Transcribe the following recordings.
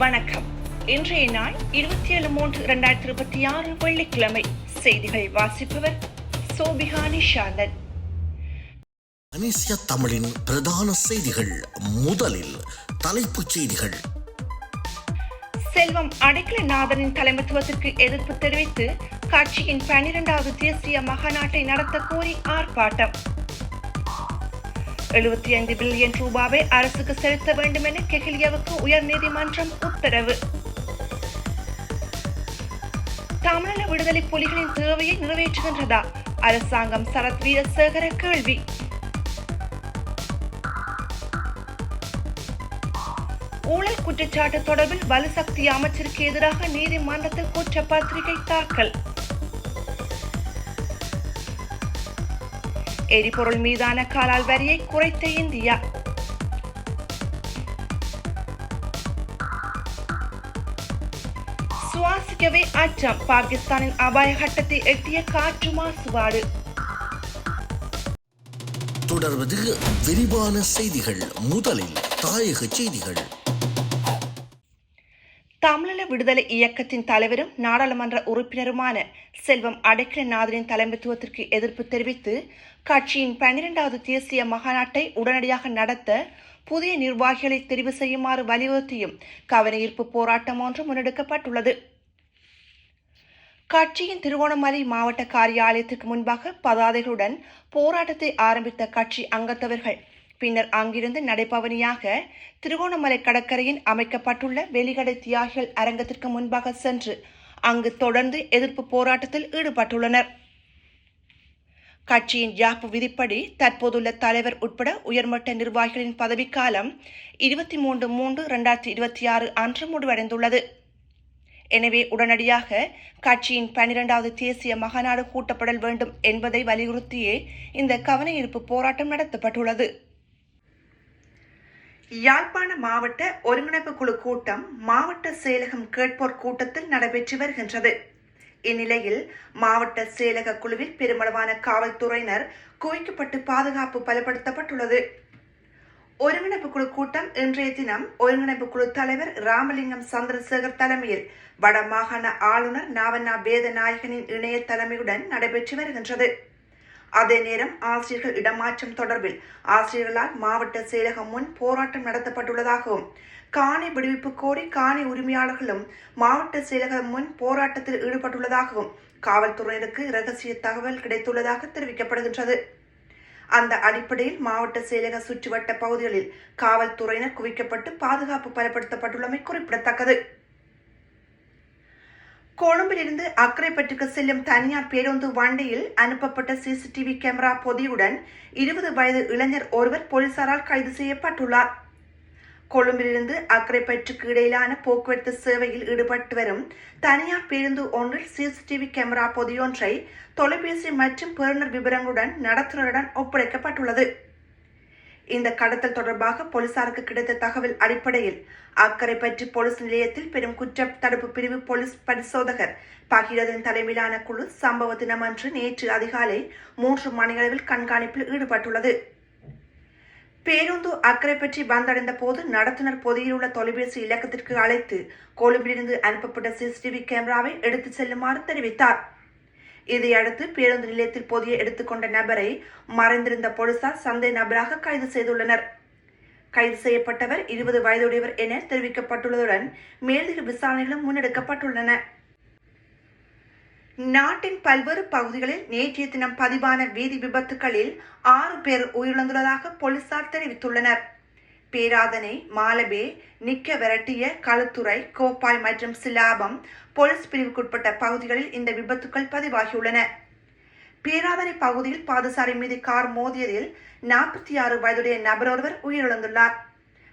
வணக்கம். இன்றைய நாள் 27/3/2026 வெள்ளிக்கிழமை. செய்திகள் வாசிப்பவர் சோபிகா நிஷாந்தன். மலேசிய தமிழின் பிரதான செய்திகள். முதலில் தலைப்புச் செய்திகள். செல்வம் அடைக்கலநாதனின் தலைமைத்துவத்திற்கு எதிர்ப்பு தெரிவித்து கட்சியின் 12வது தேசிய மகாநாட்டை நடத்த கோரி ஆர்ப்பாட்டம். 75 பில்லியன் ரூபாவை அரசுக்கு செலுத்த வேண்டும் என கெஹலியாவுக்கு உயர்நீதிமன்றம் உத்தரவு. தமிழீழ விடுதலை புலிகளின் தேவையை நிறைவேற்றுகின்றதா அரசாங்கம்? சரத் வீரசேகர கேள்வி. ஊழல் குற்றச்சாட்டு தொடர்பில் வலுசக்தி அமைச்சருக்கு எதிராக நீதிமன்றத்தில் குற்றப்பத்திரிகை தாக்கல். எரிபொருள் மீதான கலால் வரியை குறைத்த இந்தியா. சுவாசிக்கவே அச்சம். பாகிஸ்தானின் அபாய கட்டத்தை எட்டிய காற்று மாசுபாடு. தொடர்வது விரிவான செய்திகள். முதலில் தாயக செய்திகள். தமிழீழ விடுதலை இயக்கத்தின் தலைவரும் நாடாளுமன்ற உறுப்பினருமான செல்வம் அடைக்கலநாதனின் தலைமைத்துவத்திற்கு எதிர்ப்பு தெரிவித்து கட்சியின் 12வது தேசிய மகாநாட்டை உடனடியாக நடத்த புதிய நிர்வாகிகளை தெரிவு செய்யுமாறு வலியுறுத்தியும் கவனஈர்ப்பு போராட்டம் ஒன்று முன்னெடுக்கப்பட்டுள்ளது. கட்சியின் திருகோணமலை மாவட்ட காரியாலயத்திற்கு முன்பாக பதாதைகளுடன் போராட்டத்தை ஆரம்பித்த கட்சி அங்கத்தவர்கள் பின்னர் அங்கிருந்து நடைபவனியாக திருகோணமலை கடற்கரையில் அமைக்கப்பட்டுள்ள வெளிக்கடை தியாகிகள் அரங்கத்திற்கு முன்பாக சென்று அங்கு தொடர்ந்து எதிர்ப்பு போராட்டத்தில் ஈடுபட்டுள்ளனர். கட்சியின் யாப்பு விதிப்படி தற்போதுள்ள தலைவர் உட்பட உயர்மட்ட நிர்வாகிகளின் பதவிக்காலம் 23/3/2026 அன்று முடிவடைந்துள்ளது. எனவே உடனடியாக கட்சியின் 12வது தேசிய மகாநாடு கூட்டப்படல் வேண்டும் என்பதை வலியுறுத்தியே இந்த கவனஈர்ப்பு போராட்டம் நடத்தப்பட்டுள்ளது. யாழ்ப்பாண மாவட்ட ஒருங்கிணைப்பு குழு கூட்டம் மாவட்ட செயலகம் கேட்போர் கூட்டத்தில் நடைபெற்று வருகின்றது. இந்நிலையில் மாவட்ட செயலக குழுவில் பெருமளவான காவல்துறையினர் குவிக்கப்பட்டு பாதுகாப்பு பலப்படுத்தப்பட்டுள்ளது. ஒருங்கிணைப்பு குழு கூட்டம் இன்றைய தினம் ஒருங்கிணைப்பு குழு தலைவர் ராமலிங்கம் சந்திரசேகர் தலைமையில் வடமாகாண ஆளுநர் நாவண்ணா வேதநாயகனின் இணைய தலைமையுடன் நடைபெற்று வருகின்றது. அதே நேரம் ஆசிரியர்கள் இடமாற்றம் தொடர்பில் ஆசிரியர்களால் மாவட்ட செயலகம் முன் போராட்டம் நடத்தப்பட்டுள்ளதாகவும் காணி விடுவிப்பு கோரி காணி உரிமையாளர்களும் மாவட்ட செயலகம் முன் போராட்டத்தில் ஈடுபட்டுள்ளதாகவும் காவல்துறையினருக்கு இரகசிய தகவல் கிடைத்துள்ளதாக தெரிவிக்கப்படுகின்றது. அந்த அடிப்படையில் மாவட்ட செயலக சுற்றுவட்ட பகுதிகளில் காவல்துறையினர் குவிக்கப்பட்டு பாதுகாப்பு பலப்படுத்தப்பட்டுள்ளமை குறிப்பிடத்தக்கது. கொழும்பிலிருந்து அக்கரைப்பற்றுக்கு செல்லும் தனியார் பேருந்து வண்டியில் அனுப்பப்பட்ட சிசிடிவி கேமரா பொதியுடன் 20 வயது இளைஞர் ஒருவர் போலீசாரால் கைது செய்யப்பட்டுள்ளார். கொழும்பிலிருந்து அக்கரைப்பற்றுக்கு இடையிலான போக்குவரத்து சேவையில் ஈடுபட்டு வரும் தனியார் பேருந்து ஒன்றில் சிசிடிவி கேமரா பொதியொன்றை தொலைபேசி மற்றும் பெறுநர் விவரங்களுடன் நடத்துனருடன் ஒப்படைக்கப்பட்டுள்ளது. இந்த கடத்தல் தொடர்பாக போலீசாருக்கு கிடைத்த தகவல் அடிப்படையில் அக்கரைப்பற்று போலீஸ் நிலையத்தில் பெரும் குற்ற தடுப்பு பிரிவு போலீஸ் பரிசோதகர் பகீரதன் தலைமையிலான குழு சம்பவ தினமன்று நேற்று அதிகாலை 3 மணியளவில் கண்காணிப்பில் ஈடுபட்டுள்ளது. பேருந்து அக்கரைப்பற்றி வந்தடைந்த போது நடத்துனர் பொதியில் உள்ள தொலைபேசி இலக்கத்திற்கு அழைத்து கொழும்பிலிருந்து அனுப்பப்பட்ட சிசிடிவி கேமராவை எடுத்து செல்லுமாறு தெரிவித்தார். இதையடுத்து பேருந்து நிலையத்தில் பொதியை எடுத்துக்கொண்ட நபரை மறைந்திருந்த போலீசார் சந்தேக நபராக கைது செய்துள்ளனர். கைது செய்யப்பட்டவர் 20 வயதுடையவர் என தெரிவிக்கப்பட்டுள்ளதுடன் மேலதிக விசாரணைகளும் முன்னெடுக்கப்பட்டுள்ளன. நாட்டின் பல்வேறு பகுதிகளில் நேற்றைய தினம் பதிவான வீதி விபத்துகளில் 6 பேர் உயிரிழந்துள்ளதாக போலீசார் தெரிவித்துள்ளனர். பேராதனை, மாலபே, நிக்க விரட்டிய, களுத்துறை, கோப்பாய் மற்றும் சிலாபம் போலீஸ் பிரிவுக்குட்பட்ட பகுதிகளில் இந்த விபத்துக்கள் பதிவாகியுள்ளன. பேராதனை பகுதியில் பாதசாரி மீது கார் மோதியதில் 46 வயதுடைய நபர் ஒருவர் உயிரிழந்துள்ளார்.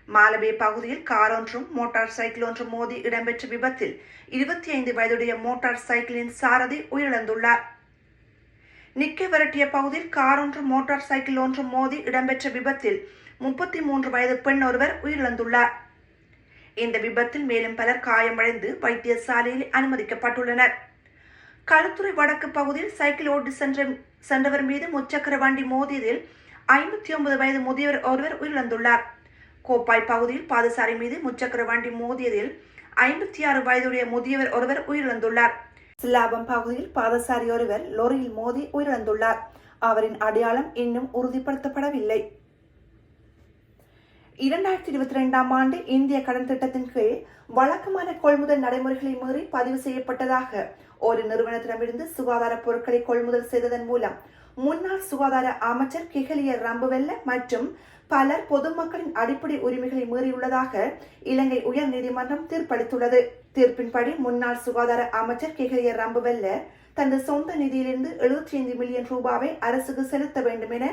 மாலபே பகுதியில் கார் ஒன்றும் மோட்டார் சைக்கிள் ஒன்றும் மோதி இடம்பெற்ற விபத்தில் 25 வயதுடைய மோட்டார் சைக்கிளின் சாரதி உயிரிழந்துள்ளார். நிக்க விரட்டிய பகுதியில் கார் ஒன்றும் மோட்டார் சைக்கிள் ஒன்றும் மோதி இடம்பெற்ற விபத்தில் 33 வயது பெண் ஒருவர் உயிரிழந்துள்ளார். இந்த விபத்தில் மேலும் பலர் காயமடைந்து வைத்தியசாலையில் அனுமதிக்கப்பட்டுள்ளனர். களுத்துறை வடக்கு பகுதியில் சைக்கிள் ஓட்டி சென்றவர் மீது முச்சக்கர வண்டி மோதியதில் 59 வயது முதியவர் ஒருவர் உயிரிழந்துள்ளார். கோப்பாய் பகுதியில் பாதசாரி மீது முச்சக்கர வண்டி மோதியதில் 56 வயதுடைய முதியவர் ஒருவர் உயிரிழந்துள்ளார். சிலாபம் பகுதியில் பாதசாரி ஒருவர் லொரியில் மோதி உயிரிழந்துள்ளார். அவரின் அடையாளம் இன்னும் உறுதிப்படுத்தப்படவில்லை. 2022ஆம் ஆண்டு இந்திய கடன் திட்டத்தின் கீழ் வழக்கமான கொள்முதல் நடைமுறைகளை மீறி பதிவு செய்யப்பட்டதாக ஒரு நிறுவனத்திடமிருந்து சுகாதார பொருட்களை கொள்முதல் செய்ததன் மூலம் முன்னாள் சுகாதார அமைச்சர் கெஹலிய ரம்புவெல்ல மற்றும் பலர் பொதுமக்களின் அடிப்படை உரிமைகளை மீறியுள்ளதாக இலங்கை உயர் நீதிமன்றம் தீர்ப்பளித்துள்ளது. தீர்ப்பின்படி முன்னாள் சுகாதார அமைச்சர் கெஹலிய ரம்புவெல்ல தனது சொந்த நிதியிலிருந்து 75 மில்லியன் ரூபாவை அரசுக்கு செலுத்த வேண்டும் என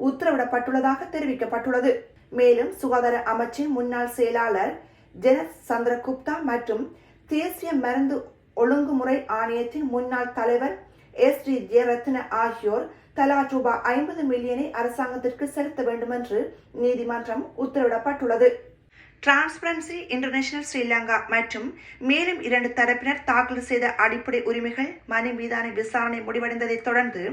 உத்தரவிடப்பட்டுள்ளதாக தெரிவிக்கப்பட்டுள்ளது. மேலும் சுகாதார அமைச்சின் முன்னாள் செயலாளர் ஜெனத் சந்திரகுப்தா மற்றும் தேசிய மருந்து ஒழுங்குமுறை ஆணையத்தின் முன்னாள் தலைவர் எஸ்.டி. ஜெயரத்ன ஆகியோர் தலா ரூபாய் 50 மில்லியனை அரசாங்கத்திற்கு செலுத்த வேண்டும் என்று நீதிமன்றம் உத்தரவிடப்பட்டுள்ளது. டிரான்ஸ்பரன்சி இன்டர்நேஷனல் ஸ்ரீலங்கா மற்றும் மேலும் 2 தரப்பினர் தாக்கல் செய்த அடிப்படை உரிமைகள் மனு மீதான விசாரணை முடிவடைந்ததை தொடர்ந்து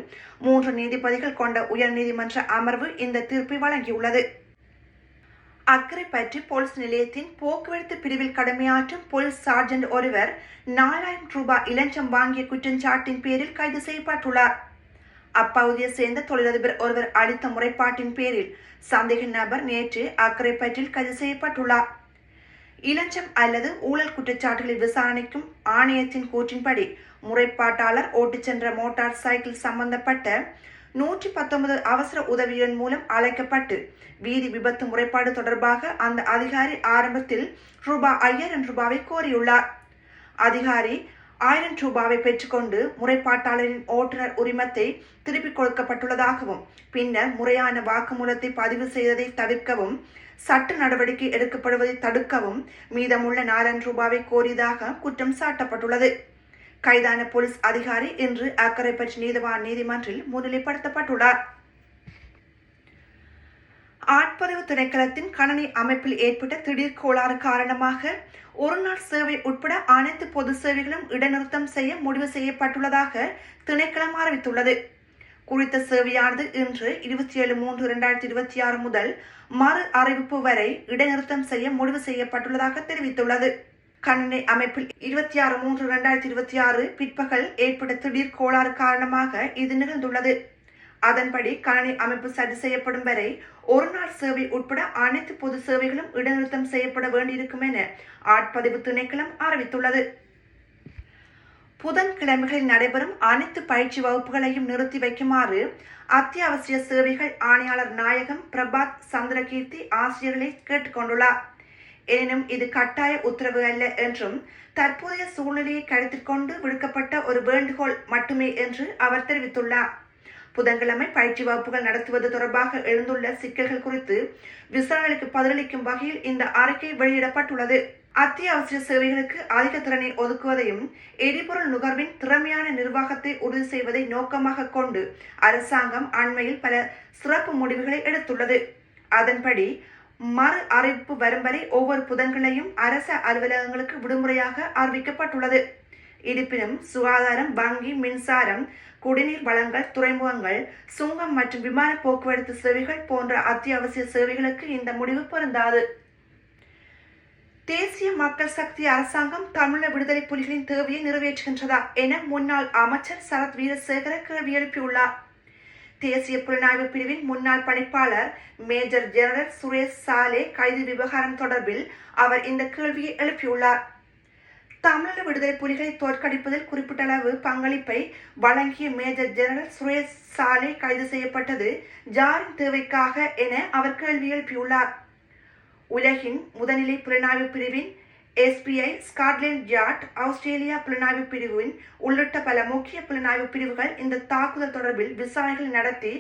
3 நீதிபதிகள் கொண்ட உயர்நீதிமன்ற அமர்வு இந்த தீர்ப்பை வழங்கியுள்ளது. அக்கரைப்பற்று போலீஸ் நிலையத்தின் போக்குவரத்து பிரிவில் கடமையாற்றும் போலீஸ் சார்ஜென்ட் ஒருவர் 4000 ரூபாய் இலஞ்சம் வாங்கிய குற்றச்சாட்டின் பேரில் கைது செய்யப்பட்டுள்ளார். அப்பகுதியை சேர்ந்த தொழிலதிபர் ஒருவர் அளித்த முறைப்பாட்டின் பேரில் சந்தேக நபர் நேற்று அக்கரைப்பற்றில் கைது செய்யப்பட்டுள்ளார். இலஞ்சம் அல்லது ஊழல் குற்றச்சாட்டுகளை விசாரணைக்கும் ஆணையத்தின் கூற்றின்படி முறைப்பாட்டாளர் ஓட்டிச் சென்ற மோட்டார் சைக்கிள் சம்பந்தப்பட்ட 119 அவசர உதவியின் மூலம் அழைக்கப்பட்டு வீதி விபத்து முறைப்பாடு தொடர்பாக அந்த அதிகாரி ஆரம்பத்தில் ரூபாய் 5000 ரூபாவை கோரியுள்ளார். அதிகாரி 1000 ரூபாவை பெற்றுக்கொண்டு முறைப்பாட்டாளரின் ஓட்டுநர் உரிமத்தை திருப்பிக் கொடுக்கப்பட்டுள்ளதாகவும் பின்னர் முறையான வாக்குமூலத்தை பதிவு செய்ததை தவிர்க்கவும் சட்ட நடவடிக்கை எடுக்கப்படுவதை தடுக்கவும் மீதமுள்ள 4000 ரூபாவை கோரியதாக குற்றம் சாட்டப்பட்டுள்ளது. கைதான போலீஸ் அதிகாரி இன்று அக்கரைப்பற்று நீதிவான் நீதிமன்றில் முன்னிலைப்படுத்தப்பட்டுள்ளார். ஆட்பதிவு திணைக்களத்தின் கணனி அமைப்பில் ஏற்பட்ட திடீர் கோளாறு காரணமாக ஒருநாள் சேவை உட்பட அனைத்து பொது சேவைகளும் இடைநிறுத்தம் செய்ய முடிவு செய்யப்பட்டுள்ளதாக திணைக்களம் அறிவித்துள்ளது. குறித்த சேவையானது இன்று 27/3/2026 முதல் மறு அறிவிப்பு வரை இடைநிறுத்தம் செய்ய முடிவு செய்யப்பட்டுள்ளதாக தெரிவித்துள்ளது. கணனி அமைப்பில் 26/3/2026 பிற்பகல் ஏற்பட்ட திடீர் கோளாறு காரணமாக இது நிகழ்ந்துள்ளது. அதன்படி கணனி அமைப்பு சரி செய்யப்படும் வரை ஒருநாள் சேவை உட்பட அனைத்து பொது சேவைகளும் இடைநிறுத்தம் செய்யப்பட வேண்டியிருக்கும் என ஆட்பதிவு திணைக்களம் அறிவித்துள்ளது. புதன்கிழமைகளில் நடைபெறும் அனைத்து பயிற்சி வகுப்புகளையும் நிறுத்தி வைக்குமாறு அத்தியாவசிய சேவைகள் ஆணையாளர் நாயகம் பிரபாத் சந்திரகீர்த்தி ஆசிரியர்களை கேட்டுக்கொண்டுள்ளார். எனினும் இது கட்டாய உத்தரவு அல்ல என்றும் தற்போதைய சூழ்நிலையை கருத்தில் கொண்டு விடுக்கப்பட்ட ஒரு வேண்டுகோள் மட்டுமே என்று அவர் தெரிவித்துள்ளார். புதன்கிழமை பயிற்சி வகுப்புகள் நடத்துவது தொடர்பாக எழுந்துள்ள சிக்கல்கள் குறித்து விசாரணைக்கு பதிலளிக்கும் வகையில் இந்த அறிக்கை வெளியிடப்பட்டுள்ளது. அத்தியாவசிய சேவைகளுக்கு அதிக திறனை ஒதுக்குவதையும் எரிபொருள் நுகர்வின் திறமையான நிர்வாகத்தை உறுதி செய்வதை நோக்கமாக கொண்டு அரசாங்கம் அண்மையில் பல சிறப்பு முடிவுகளை எடுத்துள்ளது. அதன்படி மறு அறிவிப்பு வரும் வரை ஒவ்வொரு புதன்களையும் அரசு அலுவலகங்களுக்கு விடுமுறையாக அறிவிக்கப்பட்டுள்ளது. இருப்பினும் சுகாதாரம், வங்கி, மின்சாரம், குடிநீர் வளங்கள், துறைமுகங்கள், சுங்கம் மற்றும் விமான போக்குவரத்து சேவைகள் போன்ற அத்தியாவசிய சேவைகளுக்கு இந்த முடிவு பொருந்தாது. தேசிய மக்கள் சக்தி அரசாங்கம் தமிழக விடுதலை புலிகளின் தேவையை நிறைவேற்றுகின்றதா என முன்னாள் அமைச்சர் சரத் வீரசேகர கேள்வி எழுப்பியுள்ளார். தேசிய புலனாய்வு பிரிவின் முன்னாள் பணிப்பாளர் மேஜர் ஜெனரல் சுரேஷ் சாலே கைது விவகாரம் தொடர்பில் அவர் இந்த கேள்வியை எழுப்பியுள்ளார். தமிழக விடுதலை புலிகளை தோற்கடிப்பதில் குறிப்பிட்ட அளவு பங்களிப்பை வழங்கிய மேஜர் ஜெனரல் சுரேஷ் சாலே கைது செய்யப்பட்டது ஜாரின் தேவைக்காக என அவர் கேள்வி எழுப்பியுள்ளார். உலகின் முதல்நிலை புலனாய்வு பிரிவின் SPI, ஸ்காட்லாந்து யார்ட், ஆஸ்திரேலியா புலனாய்வு பிரிவின் உள்ளிட்ட பல முக்கிய புலனாய்வு பிரிவுகள் இந்த தாக்குதல் தொடர்பில் விசாரணைகள் நடத்தி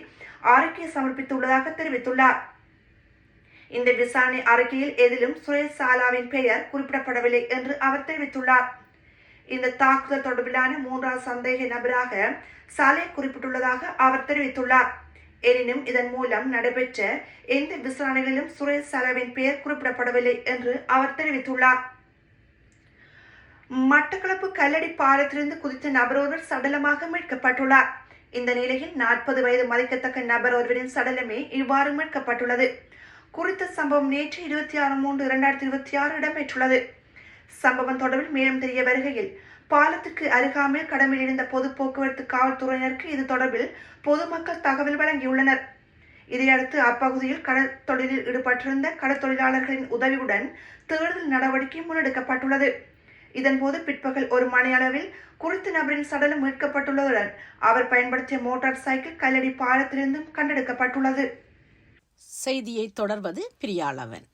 அறிக்கை சமர்ப்பித்துள்ளதாக தெரிவித்துள்ளார். இந்த விசாரணை அறிக்கையில் எதிலும் சுரேஷ் சாலாவின் பெயர் குறிப்பிடப்படவில்லை என்று அவர் தெரிவித்துள்ளார். இந்த தாக்குதல் தொடர்பிலான 3வது சந்தேக நபராக சாலே குறிப்பிட்டுள்ளதாக அவர் தெரிவித்துள்ளார். எனினும் இதன் மூலம் நடைபெற்ற எந்த விசாரணைகளிலும் சுரேஷ் சாலாவின் பெயர் குறிப்பிடப்படவில்லை என்று அவர் தெரிவித்துள்ளார். மட்டக்களப்பு கல்லடி பாலத்திலிருந்து குதித்த நபர் ஒருவர் சடலமாக மீட்கப்பட்டுள்ளார். இந்த நிலையில் 40 வயது மதிக்கத்தக்க நபர் ஒருவரின் சடலமே இவ்வாறு மீட்கப்பட்டுள்ளது. குறித்த சம்பவம் நேற்று 26/3/2026 இடம்பெற்றுள்ளது. சம்பவம் தொடர்பில் மேலும் தெரிய வருகையில் பாலத்துக்கு அருகாமையில் கடமையில் இருந்த பொது போக்குவரத்து காவல்துறையினருக்கு இது தொடர்பில் பொதுமக்கள் தகவல் வழங்கியுள்ளனர். இதையடுத்து அப்பகுதியில் கடற்தொழிலில் ஈடுபட்டிருந்த கடற்தொழிலாளர்களின் உதவியுடன் தேடுதல் நடவடிக்கை முன்னெடுக்கப்பட்டுள்ளது. இதன்போது பிற்பகல் 1 மணியளவில் குறித்த நபரின் சடலம் மீட்கப்பட்டுள்ளதுடன் அவர் பயன்படுத்திய மோட்டார் சைக்கிள் கல்லடி பாலத்திலிருந்தும் கண்டெடுக்கப்பட்டுள்ளது. செய்தியை தொடர்வது பிரியாளவன்.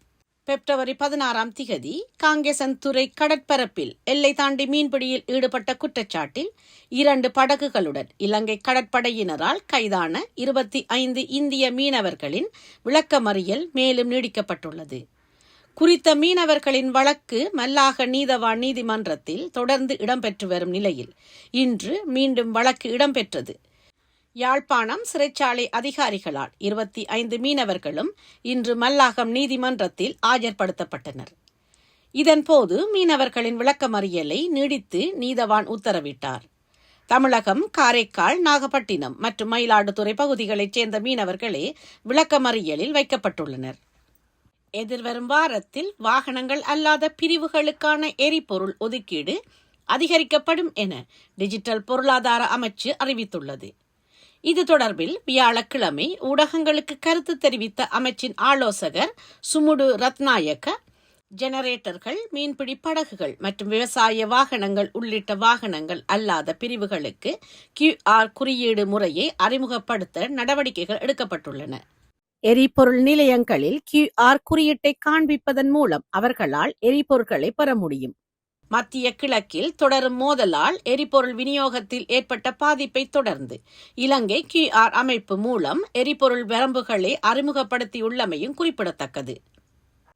பிப்ரவரி 16 காங்கேசன்துறை கடற்பரப்பில் எல்லை தாண்டி மீன்பிடியில் ஈடுபட்ட குற்றச்சாட்டில் 2 படகுகளுடன் இலங்கை கடற்படையினரால் கைதான 25 இந்திய மீனவர்களின் விளக்கமறியல் மேலும் நீடிக்கப்பட்டுள்ளது. குறித்த மீனவர்களின் வழக்கு மல்லாக நீதவான் நீதிமன்றத்தில் தொடர்ந்து இடம்பெற்று வரும் நிலையில் இன்று மீண்டும் வழக்கு இடம்பெற்றது. யாழ்ப்பாணம் சிறைச்சாலை அதிகாரிகளால் 25 மீனவர்களும் இன்று மல்லாகம் நீதிமன்றத்தில் ஆஜர்படுத்தப்பட்டனர். இதன்போது மீனவர்களின் விளக்கமறியலை நீடித்து நீதவான் உத்தரவிட்டார். தமிழகம், காரைக்கால், நாகப்பட்டினம் மற்றும் மயிலாடுதுறை பகுதிகளைச் சேர்ந்த மீனவர்களே விளக்கமறியலில் வைக்கப்பட்டுள்ளனர். எதிர்வரும் வாரத்தில் வாகனங்கள் அல்லாத பிரிவுகளுக்கான எரிபொருள் ஒதுக்கீடு அதிகரிக்கப்படும் என டிஜிட்டல் பொருளாதார அமைச்சு அறிவித்துள்ளது. இது தொடர்பில் வியாழக்கிழமை ஊடகங்களுக்கு கருத்து தெரிவித்த அமைச்சின் ஆலோசகர் சுமுடு ரத்நாயக்க, ஜெனரேட்டர்கள், மீன்பிடி படகுகள் மற்றும் விவசாய வாகனங்கள் உள்ளிட்ட வாகனங்கள் அல்லாத பிரிவுகளுக்கு QR குறியீடு முறையை அறிமுகப்படுத்த நடவடிக்கைகள் எடுக்கப்பட்டுள்ளன. எரிபொருள் நிலையங்களில் QR குறியீட்டை காண்பிப்பதன் மூலம் அவர்களால் எரிபொருட்களை பெற முடியும். மத்திய கிழக்கில் தொடரும் மோதலால் எரிபொருள் விநியோகத்தில் ஏற்பட்ட பாதிப்பை தொடர்ந்து இலங்கை QR அமைப்பு மூலம் எரிபொருள் வரம்புகளை அறிமுகப்படுத்தியுள்ளமையும் குறிப்பிடத்தக்கது.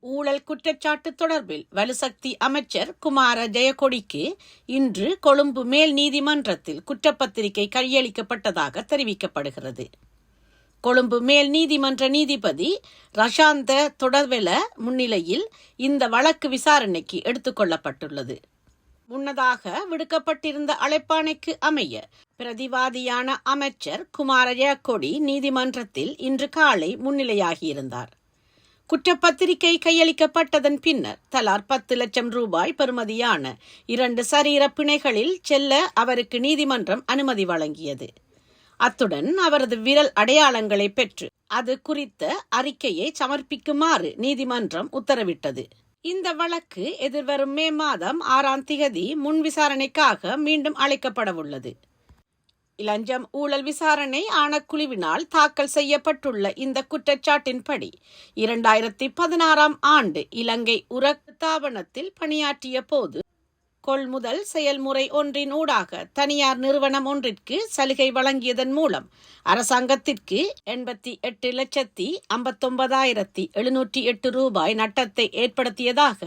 ஊழல் குற்றச்சாட்டு தொடர்பில் வலுசக்தி அமைச்சர் குமார ஜெயக்கொடிக்கு இன்று கொழும்பு மேல் நீதிமன்றத்தில் குற்றப்பத்திரிகை கையளிக்கப்பட்டதாக தெரிவிக்கப்படுகிறது. கொழும்பு மேல் நீதிமன்ற நீதிபதி ரஷாந்த தொடர்வெல முன்னிலையில் இந்த வழக்கு விசாரணைக்கு எடுத்துக் கொள்ளப்பட்டுள்ளது. முன்னதாக விடுக்கப்பட்டிருந்த அழைப்பாணைக்கு அமைய பிரதிவாதியான அமைச்சர் குமார ஜெயக்கொடி நீதிமன்றத்தில் இன்று காலை முன்னிலையாகியிருந்தார். குற்றப்பத்திரிகை கையளிக்கப்பட்டதன் பின்னர் தலா 10 லட்சம் ரூபாய் பெறுமதியான 2 சரீர பிணைகளில் செல்ல அவருக்கு நீதிமன்றம் அனுமதி வழங்கியது. அத்துடன் அவரது விரல் அடையாளங்களை பெற்று அது குறித்த அறிக்கையை சமர்ப்பிக்குமாறு நீதிமன்றம் உத்தரவிட்டது. இந்த வழக்கு எதிர்வரும் மே மாதம் 6 முன் விசாரணைக்காக மீண்டும் அழைக்கப்படவுள்ளது. இளஞ்சம் ஊழல் விசாரணை ஆணைக்குழுவினால் தாக்கல் செய்யப்பட்டுள்ள இந்த குற்றச்சாட்டின்படி 2016 ஆண்டு இலங்கை உரக்கு தாபனத்தில் பணியாற்றிய போது கொள்முதல் செயல்முறை ஒன்றின் ஊடாக தனியார் நிறுவனம் ஒன்றிற்கு சலுகை வழங்கியதன் மூலம் அரசாங்கத்திற்கு 88,59,708 ரூபாய் நட்டத்தை ஏற்படுத்தியதாக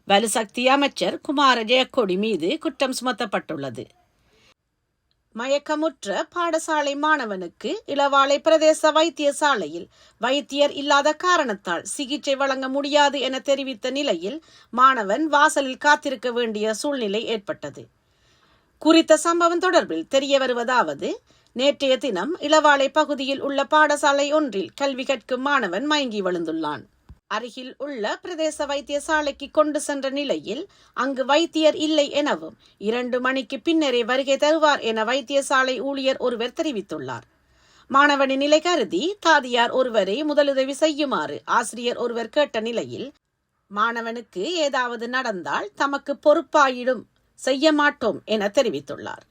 வலுசக்தி அமைச்சர் குமார ஜெயக்கொடி மீது குற்றம் சுமத்தப்பட்டுள்ளது. மயக்கமுற்ற பாடசாலை மாணவனுக்கு இளவாலை பிரதேச வைத்தியசாலையில் வைத்தியர் இல்லாத காரணத்தால் சிகிச்சை வழங்க முடியாது என தெரிவித்த நிலையில் மாணவன் வாசலில் காத்திருக்க வேண்டிய சூழ்நிலை ஏற்பட்டது. குறித்த சம்பவம் தொடர்பில் தெரிய வருவதாவது, நேற்றைய தினம் இளவாலை பகுதியில் உள்ள பாடசாலை ஒன்றில் கல்வி கற்கும் மாணவன் மயங்கி விழுந்துள்ளான். அருகில் உள்ள பிரதேச வைத்தியசாலைக்கு கொண்டு சென்ற நிலையில் அங்கு வைத்தியர் இல்லை எனவும் 2 மணிக்கு பின்னரே வருகை தருவார் என வைத்தியசாலை ஊழியர் ஒருவர் தெரிவித்துள்ளார். மாணவனின் நிலை கருதி தாதியார் ஒருவரை முதலுதவி செய்யுமாறு ஆசிரியர் ஒருவர் கேட்ட நிலையில் மாணவனுக்கு ஏதாவது நடந்தால் தமக்கு பொறுப்பாயிடும், செய்ய மாட்டோம் என தெரிவித்துள்ளார்.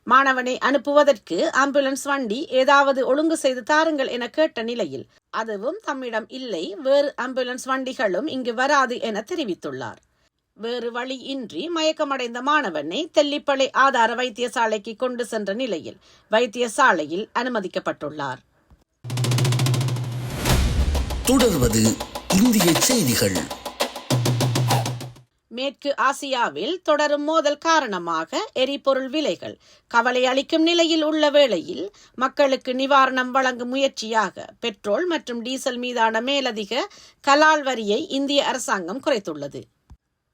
மாணவனை அனுப்புவதற்கு ஆம்புலன்ஸ் வண்டி ஏதாவது ஒழுங்கு செய்து தாருங்கள் என கேட்ட நிலையில் அதுவும் தம்மிடம் இல்லை, வேறு ஆம்புலன்ஸ் வண்டிகளும் இங்கு வராது என தெரிவித்துள்ளார். வேறு வழி இன்றி மயக்கமடைந்த மாணவனை தெல்லிப்பளை ஆதார வைத்தியசாலைக்கு கொண்டு சென்ற நிலையில் வைத்தியசாலையில் அனுமதிக்கப்பட்டுள்ளார். தொடர்வது இந்திய செய்திகள். மேற்கு ஆசியாவில் தொடரும் மோதல் காரணமாக எரிபொருள் விலைகள் கவலை அளிக்கும் நிலையில் உள்ள வேளையில் மக்களுக்கு நிவாரணம் வழங்கும் முயற்சியாக பெட்ரோல் மற்றும் டீசல் மீதான மேலதிக கலால் வரியை இந்திய அரசாங்கம் குறைத்துள்ளது.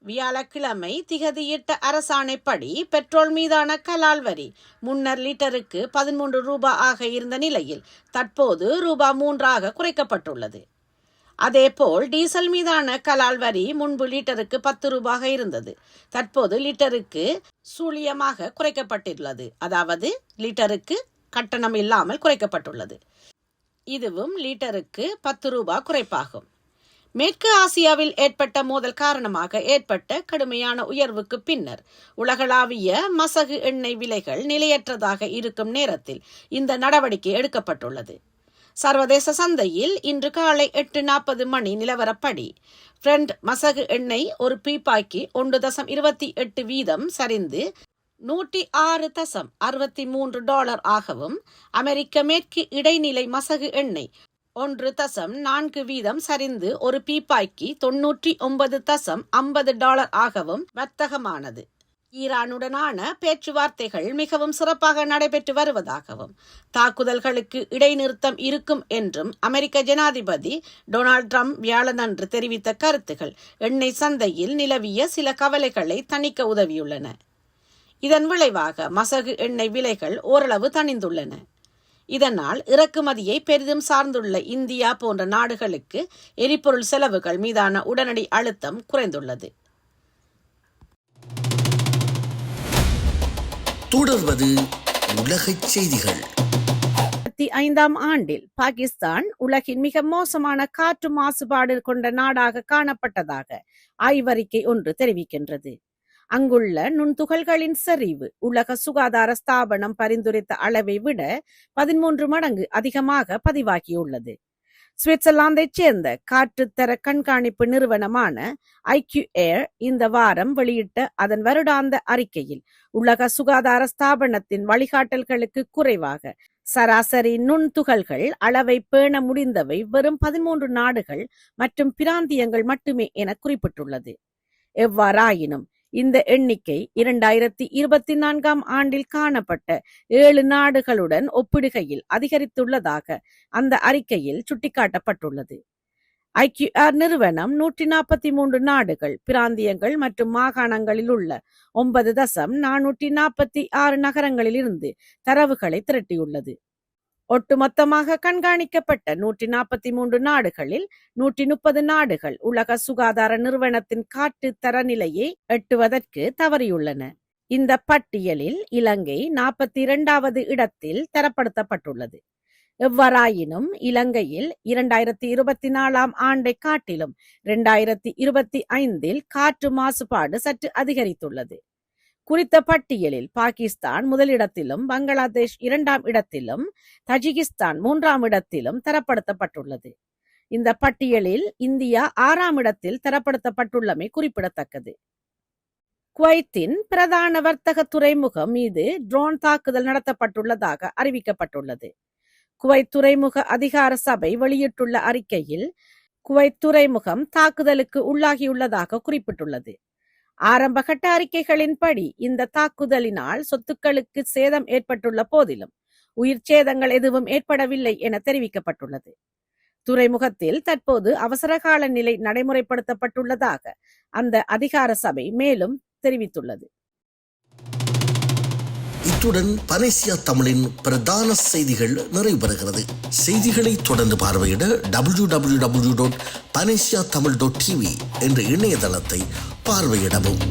வியாழக்கிழமை திகதியிட்ட அரசாணைப்படி பெட்ரோல் மீதான கலால் வரி முன்னர் லிட்டருக்கு 13 ரூபாய் ஆக இருந்த நிலையில் தற்போது ரூபாய் 3 குறைக்கப்பட்டுள்ளது. அதேபோல் டீசல் மீதான கலால் வரி முன்பு லிட்டருக்கு 10 ரூபாக இருந்தது. தற்போது லிட்டருக்கு சூழியமாக குறைக்கப்பட்டுள்ளது. அதாவது லிட்டருக்கு கட்டணம் இல்லாமல் குறைக்கப்பட்டுள்ளது. இதுவும் லிட்டருக்கு 10 ரூபாய் குறைப்பாகும். மேற்கு ஆசியாவில் ஏற்பட்ட மோதல் காரணமாக ஏற்பட்ட கடுமையான உயர்வுக்கு பின்னர் உலகளாவிய மசகு எண்ணெய் விலைகள் நிலையற்றதாக இருக்கும் நேரத்தில் இந்த நடவடிக்கை எடுக்கப்பட்டுள்ளது. சர்வதேச சந்தையில் இன்று காலை 8:40 மணி நிலவரப்படி பிரெண்ட் மசகு எண்ணெய் ஒரு பீப்பாய்க்கு 1.28 வீதம் சரிந்து $106.63 ஆகவும், அமெரிக்க மேற்கு இடைநிலை மசகு எண்ணெய் 1.4 வீதம் சரிந்து ஒரு பீப்பாய்க்கு $99.50 ஆகவும் வர்த்தகமானது. ஈரானுடனான பேச்சுவார்த்தைகள் மிகவும் சிறப்பாக நடைபெற்று வருவதாகவும், தாக்குதல்களுக்கு இடைநிறுத்தம் இருக்கும் என்றும் அமெரிக்க ஜனாதிபதி டொனால்ட் ட்ரம்ப் வியாழனன்று தெரிவித்த கருத்துகள் எண்ணெய் சந்தையில் நிலவிய சில கவலைகளை தணிக்க உதவியுள்ளன. இதன் விளைவாக மசகு எண்ணெய் விலைகள் ஓரளவு தணிந்துள்ளன. இதனால் இறக்குமதியை பெரிதும் சார்ந்துள்ள இந்தியா போன்ற நாடுகளுக்கு எரிபொருள் செலவுகள் மீதான உடனடி அழுத்தம் குறைந்துள்ளது. தொடர்வது உலகச் செய்திகள். 2005 ஆண்டில் பாகிஸ்தான் உலகின் மிக மோசமான காற்று மாசுபாடு கொண்ட நாடாக காணப்பட்டதாக ஆய்வறிக்கை ஒன்று தெரிவிக்கின்றது. அங்குள்ள நுண்துகள்களின் செறிவு உலக சுகாதார ஸ்தாபனம் பரிந்துரைத்த அளவை விட 13 மடங்கு அதிகமாக பதிவாகியுள்ளது. சுவிட்சர்லாந்தைச் சேர்ந்த காற்றுத்தர கண்காணிப்பு நிறுவனமான IQAir இந்த வாரம் வெளியிட்ட அதன் வருடாந்த அறிக்கையில் உலக சுகாதார ஸ்தாபனத்தின் வழிகாட்டல்களுக்கு குறைவாக சராசரி நுண்துகள்கள் அளவை பேண முடிந்தவை வெறும் 13 நாடுகள் மற்றும் பிராந்தியங்கள் மட்டுமே என குறிப்பிட்டுள்ளது. எவ்வாறாயினும் இந்த எண்ணிக்கை 2024 ஆண்டில் காணப்பட்ட 7 நாடுகளுடன் ஒப்பிடுகையில் அதிகரித்துள்ளதாக அந்த அறிக்கையில் சுட்டிக்காட்டப்பட்டுள்ளது. IQAir நிறுவனம் 143 நாடுகள், பிராந்தியங்கள் மற்றும் மாகாணங்களில் உள்ள 9.446 நகரங்களிலிருந்து தரவுகளை திரட்டியுள்ளது. ஒட்டுமொத்தமாக கண்காணிக்கப்பட்ட 143 நாடுகளில் 130 நாடுகள் உலக சுகாதார நிறுவனத்தின் காற்று தரநிலையை எட்டுவதற்கு தவறியுள்ளன. இந்த பட்டியலில் இலங்கை 42வது இடத்தில் தரப்படுத்தப்பட்டுள்ளது. எவ்வாறாயினும் இலங்கையில் 2024 ஆண்டை காட்டிலும் 2025 காற்று மாசுபாடு சற்று அதிகரித்துள்ளது. குறித்த பட்டியலில் பாகிஸ்தான் முதலிடத்திலும், பங்களாதேஷ் 2ஆம் இடத்திலும், தஜிகிஸ்தான் 3ஆம் இடத்திலும் தரப்படுத்தப்பட்டுள்ளது. இந்த பட்டியலில் இந்தியா 6ஆம் இடத்தில் தரப்படுத்தப்பட்டுள்ளமை குறிப்பிடத்தக்கது. குவைத்தின் பிரதான வர்த்தக துறைமுகம் மீது ட்ரோன் தாக்குதல் நடத்தப்பட்டுள்ளதாக அறிவிக்கப்பட்டுள்ளது. குவைத் துறைமுக அதிகார சபை வெளியிட்டுள்ள அறிக்கையில் குவைத் துறைமுகம் தாக்குதலுக்கு உள்ளாகியுள்ளதாக குறிப்பிட்டுள்ளது. ஆரம்பகட்ட அறிக்கைகளின்படி இந்த தாக்குதலினால் சொத்துக்களுக்கு சேதம் ஏற்பட்டுள்ள போதிலும் உயிர் சேதங்கள் எதுவும் ஏற்படவில்லை என தெரிவிக்கப்பட்டுள்ளது. துறைமுகத்தில் தற்போது அவசரகால நிலை நடைமுறைப்படுத்தப்பட்டுள்ளதாக அந்த அதிகார சபை மேலும் தெரிவித்துள்ளது. இத்துடன் பனேசியா தமிழின் பிரதான செய்திகள் நிறைவு பெறுகிறது. செய்திகளை தொடர்ந்து பார்வையிட www.panesiatamil.tv என்ற இணையதளத்தை பார்வையிடவும்.